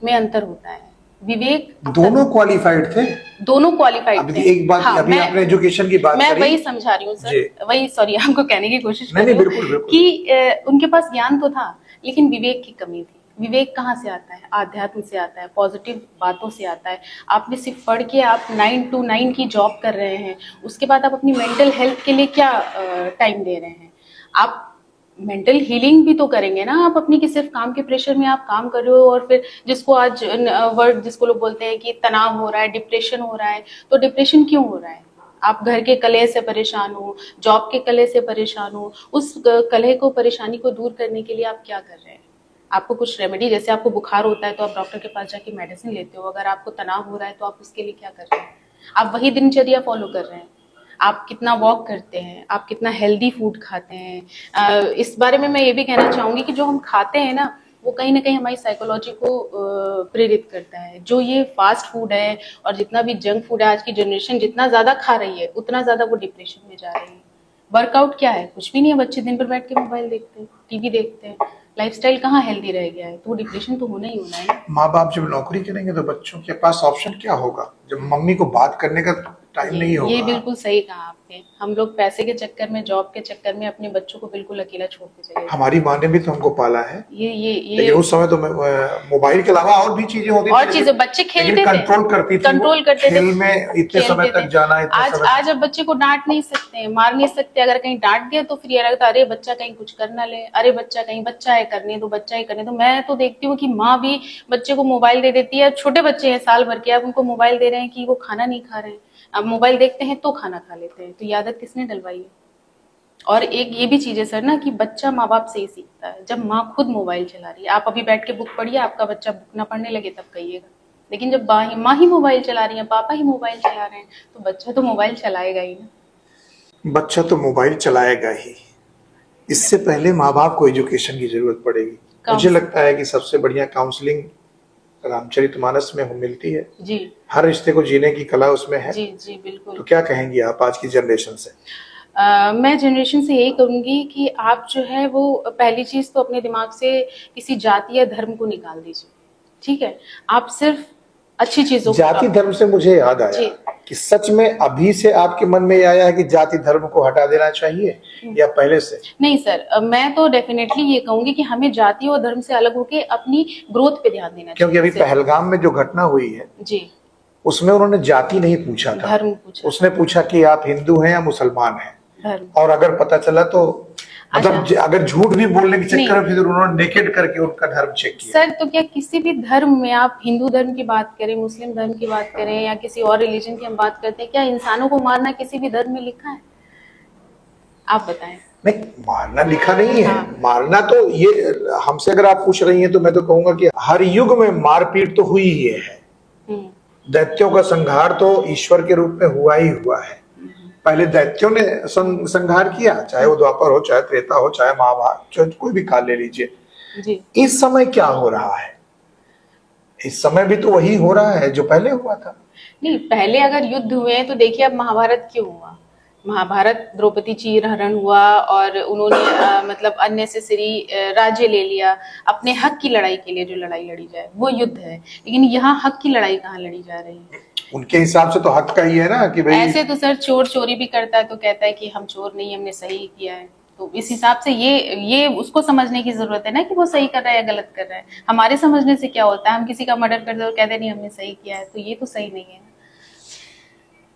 में अंतर होता है। विवेक दोनों क्वालिफाइड थे। दोनों क्वालिफाइड अभी थे। एक बात, हाँ, अभी आपने एजुकेशन की बात मैं करी। वही समझा रही हूँ जी। सर, वही सॉरी आपको कहने की कोशिश कर नहीं रही नहीं, हूँ बिल्कुल बिल्कुल। कि उनके पास ज्ञान तो था, लेकिन विवेक की कमी थी। विवेक कहाँ से आता है? आध्यात्म से आता है, पॉजिटिव बातों से आता है। आपने सिर्फ पढ़ के आप 9 to 9 की जॉब कर रहे हैं, उसके बाद आप अपनी मेंटल हेल्थ के लिए क्या टाइम दे रहे हैं? आप मेंटल हीलिंग भी तो करेंगे ना आप अपनी, कि सिर्फ काम के प्रेशर में आप काम कर रहे हो, और फिर जिसको आज वर्ड जिसको लोग बोलते हैं कि तनाव हो रहा है, डिप्रेशन हो रहा है, तो डिप्रेशन क्यों हो रहा है? आप घर के कलह से परेशान हो, जॉब के कलह से परेशान हो, उस कलह को, परेशानी को दूर करने के लिए आप क्या कर रहे हैं? आपको कुछ रेमेडी, जैसे आपको बुखार होता है तो आप डॉक्टर के पास जाके मेडिसिन लेते हो, अगर आपको तनाव हो रहा है तो आप उसके लिए क्या कर रहे हैं? आप वही दिनचर्या फॉलो कर रहे हैं। आप कितना वॉक करते हैं, आप कितना हेल्दी फूड खाते हैं। इस बारे में मैं ये भी कहना चाहूंगी कि जो हम खाते हैं ना, वो कहीं ना कहीं हमारी साइकोलॉजी को प्रेरित करता है। जो ये फास्ट फूड है और जितना भी जंक फूड है, आज की जनरेशन जितना ज्यादा खा रही है, उतना ज्यादा वो डिप्रेशन में जा रही है। वर्कआउट क्या है? कुछ भी नहीं है, बच्चे दिन भर बैठ के मोबाइल देखते हैं, टीवी देखते हैं, लाइफस्टाइल कहाँ हेल्दी रह गया है, तो वो डिप्रेशन तो होना ही होना है ना। माँ बाप जब नौकरी करेंगे तो बच्चों के पास ऑप्शन क्या होगा, जब मम्मी को बात करने का टाइम नहीं ये होगा? बिल्कुल सही कहा आपने। हम लोग पैसे के चक्कर में, जॉब के चक्कर में अपने बच्चों को बिल्कुल अकेला छोड़ के चले जाते हमारी माँ ने भी तो हमको पाला है। हैं। ये लेकिन उस समय तो मोबाइल के अलावा और भी चीजें होती थी, और चीजें, बच्चे खेलते थे, कंट्रोल करती थी, कंट्रोल करते थे, खेल में इतने समय तक जाना, इतने आज समय आज अब बच्चे को डांट नहीं सकते, मार नहीं सकते। अगर कहीं डांट दिया तो फिर ये लगता है अरे बच्चा कहीं कुछ कर ना ले, अरे बच्चा कहीं, बच्चा है करने दो, बच्चा ही करने दो। मैं तो देखती हूँ कि माँ भी बच्चे को मोबाइल दे देती है। छोटे बच्चे हैं साल भर के, आप उनको मोबाइल दे रहे हैं कि वो खाना नहीं खा रहे हैं, अब मोबाइल देखते हैं तो खाना खा लेते हैं। तो ये आदत किसने डलवाई है? और एक ये भी चीज है सर ना, कि बच्चा माँ बाप से ही सीखता है। जब माँ खुद मोबाइल चला रही है, आप अभी बैठ के बुक पढ़िए, आपका बच्चा बुक ना पढ़ने लगे तब कहिएगा। लेकिन जब माँ ही मोबाइल चला रही है, पापा ही मोबाइल चला रहे हैं, तो बच्चा तो मोबाइल चलाएगा ही ना। बच्चा तो मोबाइल चलाएगा ही। इससे पहले माँ बाप को एजुकेशन की जरूरत पड़ेगी। मुझे लगता है कि सबसे बढ़िया काउंसलिंग रामचरितमानस में मिलती है जी, हर रिश्ते को जीने की कला उसमें है। जी जी बिल्कुल। तो क्या कहेंगी आप आज की जनरेशन से? मैं जनरेशन से यही कहूंगी कि आप जो है वो पहली चीज तो अपने दिमाग से किसी जाति या धर्म को निकाल दीजिए, ठीक है? आप सिर्फ अच्छी चीजों को, जाति धर्म से मुझे याद आया कि सच में अभी से आपके मन में आया है कि जाति धर्म को हटा देना चाहिए या पहले से? नहीं सर, मैं तो डेफिनेटली ये कहूंगी कि हमें जाति और धर्म से अलग होके अपनी ग्रोथ पे ध्यान देना चाहिए। क्योंकि अभी पहलगाम में जो घटना हुई है जी, उसमें उन्होंने जाति नहीं पूछा था, धर्म पूछा। उसने पूछा कि आप हिंदू हैं या मुसलमान हैं। धर्म। और अगर पता चला तो मतलब अगर झूठ भी बोलने के चक्कर में फिर उन्होंने नेकेड करके उनका धर्म चेक किया। सर तो क्या किसी भी धर्म में, आप हिंदू धर्म की बात करें, मुस्लिम धर्म की बात करें, या किसी और रिलीजन की हम बात करते हैं, क्या इंसानों को मारना किसी भी धर्म में लिखा है? आप बताएं। नहीं, मारना लिखा नहीं है। मारना तो ये हमसे अगर आप पूछ रही हैं तो मैं तो कहूंगा कि हर युग में मारपीट तो हुई ही है। दैत्यों का संहार तो ईश्वर के रूप में हुआ ही हुआ है। पहले दैत्यों ने संहार किया, चाहे वो द्वापर हो, चाहे त्रेता हो, चाहे महाभारत, चाहे कोई भी काल ले लीजिए। इस समय क्या हो रहा है? इस समय भी तो वही हो रहा है जो पहले हुआ था। नहीं, पहले अगर युद्ध हुए तो देखिए अब महाभारत क्यों हुआ? महाभारत द्रौपदी चीरहरण हुआ और उन्होंने मतलब अननेसेसरी राज्य ले लिया अपने हक की लड़ाई के लिए। जो लड़ाई लड़ी जाए वो युद्ध है, लेकिन यहाँ हक की लड़ाई कहाँ लड़ी जा रही है? उनके हिसाब से तो हक का ही है ना कि भाई। ऐसे तो सर चोर चोरी भी करता है तो कहता है कि हम चोर नहीं, हमने सही किया है। तो इस हिसाब से ये उसको समझने की जरूरत है ना कि वो सही कर रहा है या गलत कर रहा है। हमारे समझने से क्या होता है? हम किसी का मर्डर करते और कहते नहीं हमने सही किया है, तो ये तो सही नहीं है।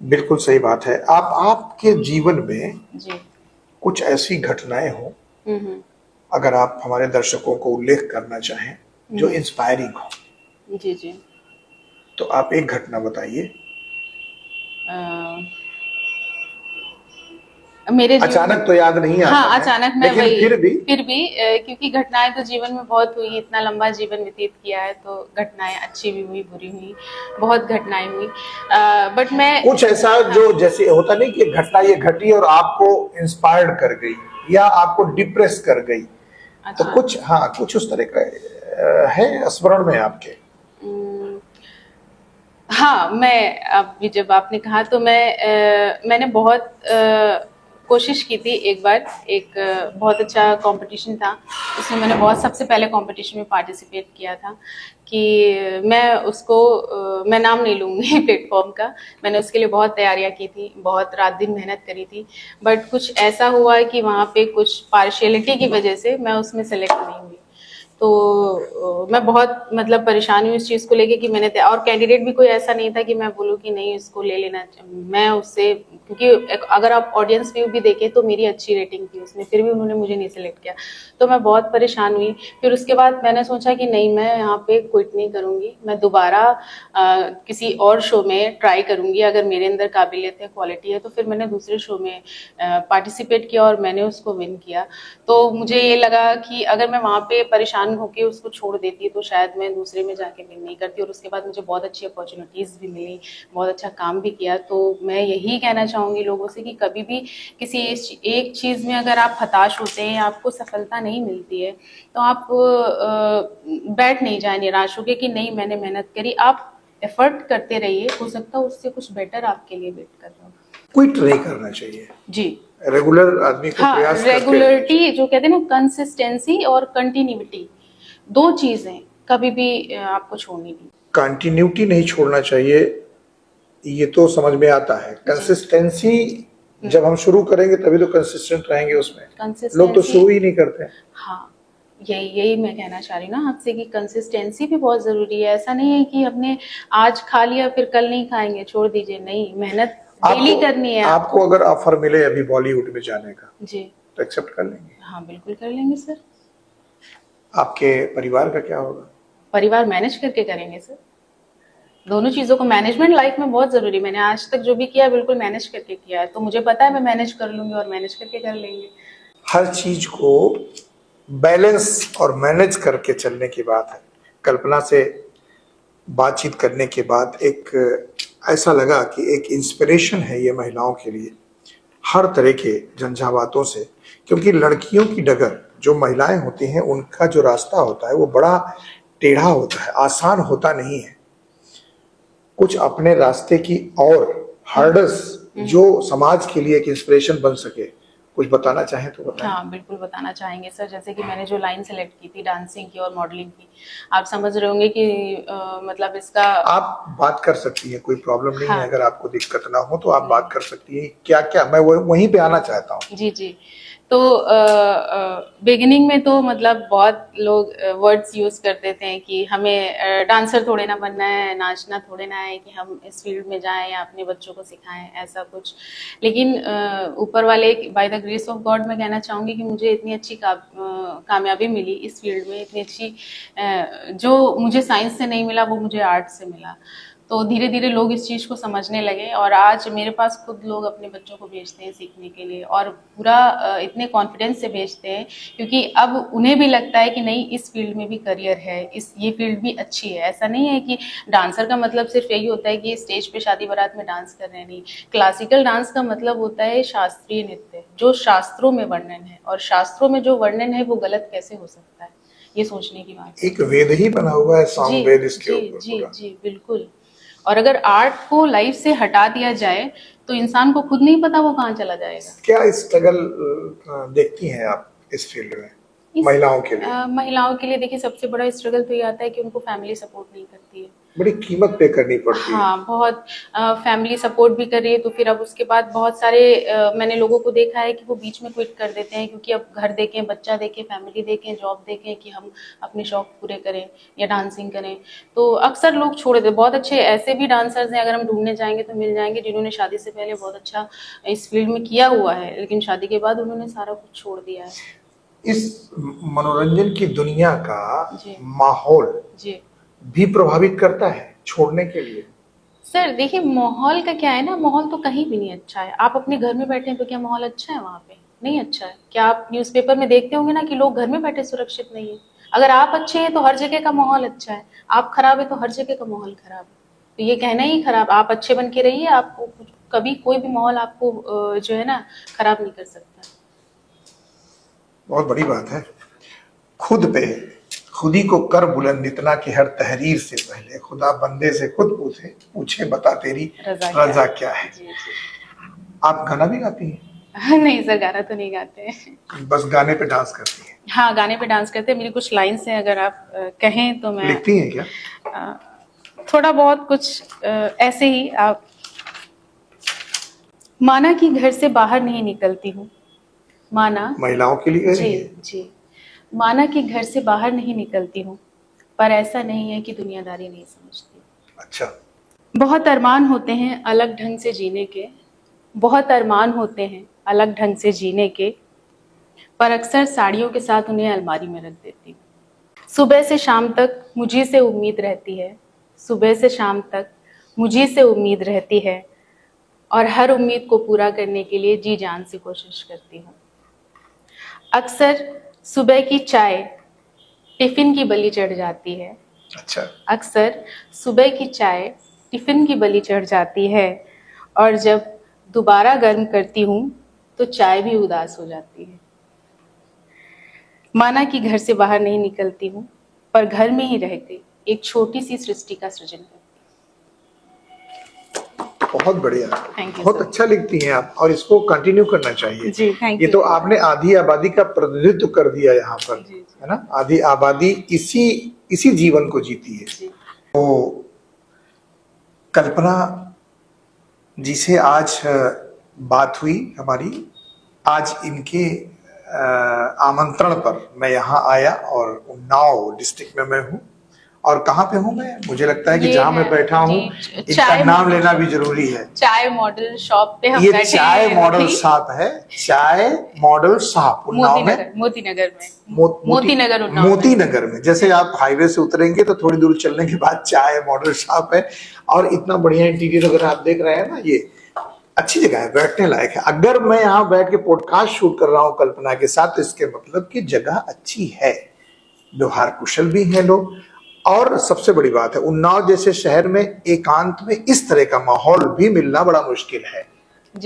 बिल्कुल सही बात है। आपके जीवन में जी कुछ ऐसी घटनाएं हो, अगर आप हमारे दर्शकों को उल्लेख करना चाहें जो इंस्पायरिंग हो। जी जी। तो आप एक घटना बताइए। अ, मेरे जीवन अचानक तो याद नहीं आता हाँ, है, अचानक मैं लेकिन वही फिर भी क्योंकि घटनाएं तो जीवन में बहुत हुई, इतना लंबा जीवन व्यतीत किया है तो घटनाएं अच्छी भी हुई, बुरी हुई, बहुत घटनाएं हुई। बट मैं कुछ ऐसा हाँ, जो जैसे होता नहीं कि घटना ये घटी और आपको इंस्पायर्ड कर गई या आपको डिप्रेस कर गई, तो अच्छा। कुछ, हाँ, कुछ उस तरह का है स्मरण में आपके? उम, हाँ, मैं अभी जब आपने कहा तो मैंने बहुत कोशिश की थी एक बार, एक बहुत अच्छा कॉम्पिटिशन था, उसमें मैंने बहुत सबसे पहले कॉम्पिटिशन में पार्टिसिपेट किया था कि मैं नाम नहीं लूँगी प्लेटफ़ॉर्म का, मैंने उसके लिए बहुत तैयारियाँ की थी, बहुत रात दिन मेहनत करी थी, बट कुछ ऐसा हुआ कि वहाँ पे कुछ पार्शियलिटी की वजह से मैं उसमें सेलेक्ट नहीं हुई। तो मैं बहुत मतलब परेशान हुई इस चीज़ को लेके कि और कैंडिडेट भी कोई ऐसा नहीं था कि मैं बोलूँ कि नहीं इसको ले लेना मैं उससे, क्योंकि अगर आप ऑडियंस व्यू भी देखें तो मेरी अच्छी रेटिंग थी उसमें, फिर भी उन्होंने मुझे नहीं सिलेक्ट किया, तो मैं बहुत परेशान हुई। फिर उसके बाद मैंने सोचा कि नहीं, मैं यहाँ पे क्विट नहीं करूँगी, मैं दोबारा किसी और शो में ट्राई करूँगी, अगर मेरे अंदर काबिलियत है, क्वालिटी है, तो फिर मैंने दूसरे शो में पार्टिसिपेट किया और मैंने उसको विन किया। तो मुझे ये लगा कि अगर मैं वहाँ पे परेशान होके उसको छोड़ देती तो शायद मैं दूसरे में जाके विन नहीं करती, और उसके बाद मुझे बहुत अच्छी अपॉर्चुनिटीज़ भी मिली, बहुत अच्छा काम भी किया। तो मैं यही कहना चाहूँगी लोगों से कि कभी भी किसी एक चीज़ में अगर आप हताश होते हैं, आपको सफलता नहीं मिलती है, तो आप बैठ नहीं जाए निराश होके कि नहीं मैंने मेहनत करी, आप एफर्ट करते रहिए, हो सकता है उससे कुछ बेटर आपके लिए वेट कर रहा हो। क्विट नहीं करना चाहिए, जी। रेगुलर आदमी को हाँ, प्रयास करते रहना रेगुलरिटी चाहिए। जो कहते हैं ना, कंसिस्टेंसी और कंटिन्यूटी, दो चीजें कभी भी आपको छोड़नी नहीं। कंटिन्यूटी नहीं छोड़ना चाहिए, ये तो समझ में आता है। जी। कंसिस्टेंसी जब हम शुरू करेंगे तभी तो कंसिस्टेंट रहेंगे उसमें। लोग तो कंसिस्टेंसी, शुरू ही नहीं करते हैं। हाँ, यही यही मैं कहना चाह रही हूँ ना आपसे कि कंसिस्टेंसी भी बहुत जरूरी है। ऐसा नहीं है कि हमने आज खा लिया फिर कल नहीं खाएंगे, छोड़ दीजिए, नहीं, मेहनत आपको डेली करनी है आपको अगर ऑफर मिले अभी बॉलीवुड में जाने का, जी। तो एक्सेप्ट कर लेंगे? हाँ, बिल्कुल कर लेंगे सर। आपके परिवार का क्या होगा? परिवार मैनेज करके करेंगे सर, दोनों चीज़ों को, मैनेजमेंट लाइफ में बहुत ज़रूरी है। मैंने आज तक जो भी किया है बिल्कुल मैनेज करके किया है, तो मुझे पता है मैं मैनेज कर लूँगी और मैनेज करके कर लेंगे। हर चीज को बैलेंस और मैनेज करके चलने की बात है। कल्पना से बातचीत करने के बाद एक ऐसा लगा कि एक इंस्पिरेशन है ये महिलाओं के लिए, हर तरह के झंझावातों से, क्योंकि लड़कियों की डगर, जो महिलाएं होती हैं उनका जो रास्ता होता है वो बड़ा टेढ़ा होता है, आसान होता नहीं है। कुछ अपने रास्ते की और हर्डल्स जो समाज के लिए एक इंस्पिरेशन बन सके, कुछ बताना चाहें तो बताएं। हाँ, बिल्कुल बताना चाहेंगे सर। जैसे कि मैंने जो लाइन सेलेक्ट की थी डांसिंग की और मॉडलिंग की, आप समझ रहे होंगे कि मतलब इसका, आप बात कर सकती हैं, कोई प्रॉब्लम नहीं है। हाँ, अगर आपको दिक्कत ना हो तो आप बात नहीं, कर सकती हैं। क्या क्या, मैं वहीं पे आना चाहता हूँ। जी जी। तो बिगिनिंग में तो मतलब बहुत लोग वर्ड्स यूज करते थे कि हमें डांसर थोड़े ना बनना है, नाचना थोड़े ना है कि हम इस फील्ड में जाएं या अपने बच्चों को सिखाएं, ऐसा कुछ। लेकिन ऊपर वाले by the grace of God मैं कहना चाहूंगी कि मुझे इतनी अच्छी कामयाबी मिली इस फील्ड में, इतनी अच्छी जो मुझे साइंस से नहीं मिला वो मुझे आर्ट से मिला। तो धीरे धीरे लोग इस चीज़ को समझने लगे और आज मेरे पास खुद लोग अपने बच्चों को भेजते हैं सीखने के लिए, और पूरा इतने कॉन्फिडेंस से भेजते हैं क्योंकि अब उन्हें भी लगता है कि नहीं, इस फील्ड में भी करियर है, ये फील्ड भी अच्छी है। ऐसा नहीं है कि डांसर का मतलब सिर्फ यही होता है कि स्टेज पे शादी बारात में डांस कर रहे हैं, नहीं। क्लासिकल डांस का मतलब होता है शास्त्रीय नृत्य, जो शास्त्रों में वर्णन है, और शास्त्रों में जो वर्णन है वो गलत कैसे हो सकता है, ये सोचने की बात है। एक वेद ही बना हुआ है, जी सामवेद इसके जी ऊपर जी पूरा। जी, बिल्कुल। और अगर आर्ट को लाइफ से हटा दिया जाए तो इंसान को खुद नहीं पता वो कहाँ चला जाएगा। क्या स्ट्रगल देखती हैं आप इस फील्ड में महिलाओं के लिए? महिलाओं के लिए देखिए सबसे बड़ा स्ट्रगल तो ये आता है कि उनको फैमिली सपोर्ट नहीं करती है। बड़ी कीमत पे करनी पड़ती है। हाँ, बहुत। फैमिली सपोर्ट भी कर रही है तो फिर अब उसके बाद बहुत सारे मैंने लोगों को देखा है कि वो बीच में क्विट कर देते हैं क्योंकि अब घर देखें, बच्चा देखें, फैमिली देखें, जॉब देखें कि हम अपने शौक पूरे करें या डांसिंग करें, तो अक्सर लोग छोड़ देते। बहुत अच्छे ऐसे भी डांसर्स हैं, अगर हम ढूंढने जाएंगे तो मिल जाएंगे, जिन्होंने शादी से पहले बहुत अच्छा इस फील्ड में किया हुआ है, लेकिन शादी के बाद उन्होंने सारा कुछ छोड़ दिया है। इस मनोरंजन की दुनिया का जी माहौल जी भी प्रभावित करता है छोड़ने के लिए? सर देखिए, माहौल का क्या है ना, माहौल तो कहीं भी नहीं अच्छा है। आप अपने घर में बैठे हैं तो क्या माहौल अच्छा है? वहां पे नहीं अच्छा है। क्या आप न्यूज़पेपर में देखते होंगे ना कि लोग घर में बैठे सुरक्षित नहीं है? अगर आप अच्छे हैं तो हर जगह का माहौल अच्छा है, आप खराब है तो हर जगह का माहौल खराब है। तो ये कहना ही खराब, आप अच्छे बन के रहिए, आपको कभी कोई भी माहौल आपको जो है ना खराब नहीं कर सकता। बहुत बड़ी बात है। खुद पे खुद ही को कर बुलंद इतना कि हर तहरीर से पहले खुदा बंदे से खुद पूछे पूछे बता तेरी रजा क्या है। जी जी। आप गाना भी गाती हैं? नहीं सर, गाना तो नहीं गाते हैं। बस गाने पे डांस करती हैं? हाँ, गाने पे डांस करते हैं। मेरी कुछ लाइन्स हैं, अगर आप कहें तो मैं लिखती हैं क्या? थोड़ा बहुत कुछ ऐसे ही। आप माना कि घर से बाहर नहीं निकलती हूँ, माना महिलाओं के लिए जी नहीं है? जी, माना कि घर से बाहर नहीं निकलती हूँ, पर ऐसा नहीं है कि दुनियादारी नहीं समझती। अच्छा। बहुत अरमान होते हैं अलग ढंग से जीने के, बहुत अरमान होते हैं अलग ढंग से जीने के, पर अक्सर साड़ियों के साथ उन्हें अलमारी में रख देती हूँ। सुबह से शाम तक मुझी से उम्मीद रहती है, सुबह से शाम तक मुझी से उम्मीद रहती है, और हर उम्मीद को पूरा करने के लिए जी जान से कोशिश करती हूँ। अक्सर सुबह की चाय टिफिन की बलि चढ़ जाती है, अच्छा। अक्सर सुबह की चाय टिफिन की बलि चढ़ जाती है, और जब दोबारा गर्म करती हूँ तो चाय भी उदास हो जाती है। माना कि घर से बाहर नहीं निकलती हूँ, पर घर में ही रहकर एक छोटी सी सृष्टि का सृजन करती बहुत बढ़िया। Thank you, बहुत sir. अच्छा लिखती हैं आप, और इसको कंटिन्यू करना चाहिए। जी, थैंक ये यू। तो आपने आधी आबादी का प्रतिनिधित्व कर दिया यहाँ पर, जी, जी। है ना? आधी आबादी इसी जीवन को जीती है। जी। तो कल्पना जी से आज बात हुई हमारी। आज इनके आमंत्रण पर मैं यहाँ आया, और उन्नाव डिस्ट्रिक्ट में मैं हूँ। और कहाँ पे हूँ मैं? मुझे लगता है कि जहाँ मैं बैठा हूँ इनका नाम लेना भी जरूरी है। चाय मॉडल शॉप पे हम ये बैठे चाय हैं मॉडल अभी। शॉप है, चाय मॉडल शॉप उन्नाव में, मोतीनगर में, मोतीनगर में। जैसे आप हाईवे से उतरेंगे तो थोड़ी दूर चलने के बाद चाय मॉडल शॉप है। और इतना बढ़िया इंटीरियर अगर आप देख रहे हैं ना, ये अच्छी जगह है, बैठने लायक है। अगर मैं यहाँ बैठ के पॉडकास्ट शूट कर रहा हूँ कल्पना के साथ, तो इसके मतलब कि जगह अच्छी है, व्यवहार कुशल भी हैं लोग। और सबसे बड़ी बात है, उन्नाव जैसे शहर में एकांत में इस तरह का माहौल भी मिलना बड़ा मुश्किल है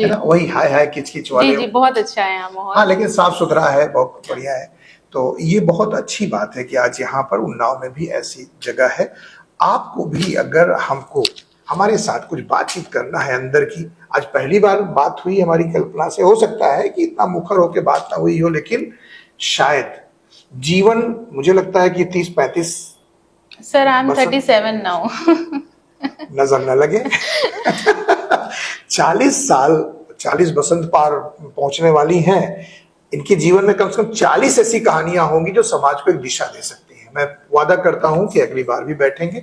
ना? वही हाय हाय किचकिच वाले। जी, बहुत अच्छा है यहाँ माहौल। हाँ, लेकिन साफ सुथरा है, बहुत बढ़िया है। तो ये बहुत अच्छी बात है कि आज यहाँ पर उन्नाव में भी ऐसी जगह है। आपको भी अगर हमको हमारे साथ कुछ बातचीत करना है अंदर की, आज पहली बार बात हुई हमारी कल्पना से, हो सकता है कि इतना मुखर होकर बात ना हुई हो, लेकिन शायद जीवन, मुझे लगता है कि 30-35 सर आई एम 37 नाउ। नजर न लगे। 40 बसंत पार पहुंचने वाली हैं। इनके जीवन में कम से कम 40 ऐसी कहानियां होंगी जो समाज को एक दिशा दे सकती हैं। मैं वादा करता हूं कि अगली बार भी बैठेंगे,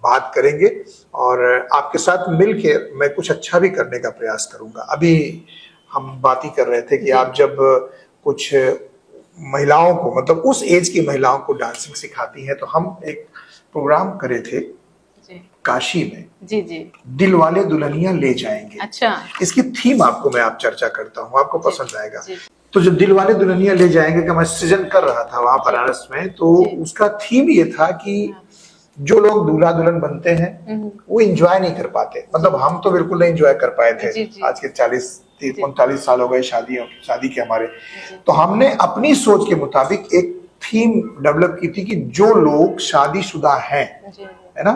बात करेंगे, और आपके साथ मिलके मैं कुछ अच्छा भी करने का प्रयास करूंगा। अभी हम बात ही कर रहे थे कि आप जब कुछ महिलाओं को, मतलब उस एज की महिलाओं को डांसिंग सिखाती हैं, तो हम एक प्रोग्राम करे थे काशी में। जी जी। दिल वाले दुल्हनिया ले जाएंगे। अच्छा। इसकी थीम आपको मैं चर्चा करता हूँ, आपको पसंद आएगा। तो जो दिल वाले दुल्हनिया ले जाएंगे का मैं सृजन कर रहा था वहां बनारस में, तो उसका थीम ये था कि जो लोग दूल्हा दुल्हन बनते हैं वो एंजॉय नहीं कर पाते। मतलब हम तो बिल्कुल नहीं एंजॉय कर पाए थे। आज के 40-39 साल हो गए शादी के हमारे। तो हमने अपनी सोच के मुताबिक एक थीम डेवलप की थी कि जो लोग शादीशुदा हैं, है ना,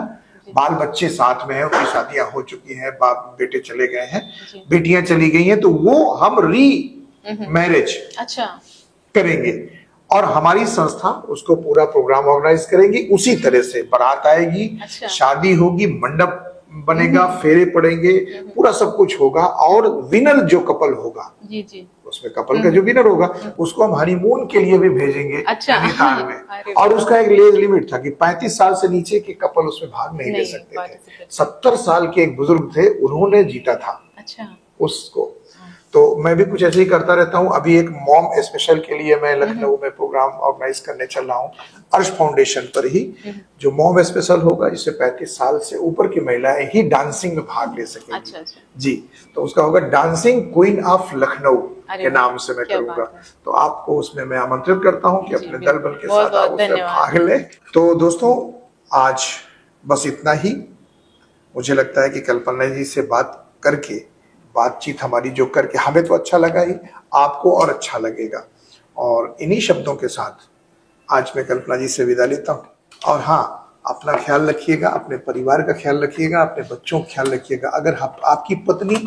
बाल बच्चे साथ में हैं, उनकी शादियां हो चुकी हैं, बाप बेटे चले गए हैं, बेटियां चली गई हैं, तो वो हम री मैरिज अच्छा करेंगे, और हमारी संस्था उसको पूरा प्रोग्राम ऑर्गेनाइज करेंगी। उसी तरह से बारात आएगी, शादी होगी, मंडप बनेगा, फेरे पड़ेंगे, पूरा सब कुछ होगा। और विनर जो कपल होगा, जी जी, उसमें कपल का जो विनर होगा उसको हम हनीमून के लिए भी भेजेंगे नैनीताल में। और उसका एक एज लिमिट था कि 35 साल से नीचे के कपल उसमें भाग नहीं ले सकते थे। 70 साल के एक बुजुर्ग थे, उन्होंने जीता था उसको। तो मैं भी कुछ ऐसे ही करता रहता हूँ। अभी एक मॉम स्पेशल के लिए मैं लखनऊ में प्रोग्राम ऑर्गेनाइज करने चल रहा हूँ, अर्श फाउंडेशन पर ही, जो मॉम स्पेशल होगा, जिससे 35 साल से ऊपर की महिलाएं ही डांसिंग में भाग ले सकेंगी। अच्छा अच्छा। जी, तो उसका होगा डांसिंग क्वीन ऑफ लखनऊ के नाम से मैं करूंगा। तो आपको उसमें मैं आमंत्रित करता हूँ कि अपने दल बल के साथ आप उसमें भाग लें। तो दोस्तों, आज बस इतना ही। मुझे लगता है कि कल्पना जी से बात करके, बातचीत हमारी जो करके हमें तो अच्छा लगा ही, आपको और अच्छा लगेगा। और इन्हीं शब्दों के साथ आज मैं कल्पना जी से विदा लेता हूँ। और हाँ, अपना ख्याल रखिएगा, अपने परिवार का ख्याल रखिएगा, अपने बच्चों का ख्याल रखिएगा। अगर आपकी पत्नी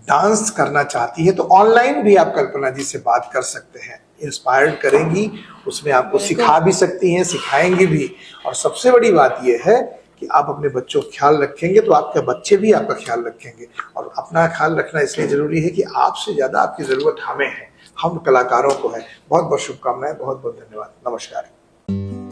डांस करना चाहती है तो ऑनलाइन भी आप कल्पना जी से बात कर सकते हैं, इंस्पायर्ड करेंगी, उसमें आपको सिखा भी सकती हैं, सिखाएंगी भी। और सबसे बड़ी बात यह है कि आप अपने बच्चों का ख्याल रखेंगे तो आपके बच्चे भी आपका ख्याल रखेंगे। और अपना ख्याल रखना इसलिए जरूरी है कि आपसे ज्यादा आपकी जरूरत हमें है, हम कलाकारों को है। बहुत बहुत शुभकामनाएं, बहुत बहुत धन्यवाद, नमस्कार।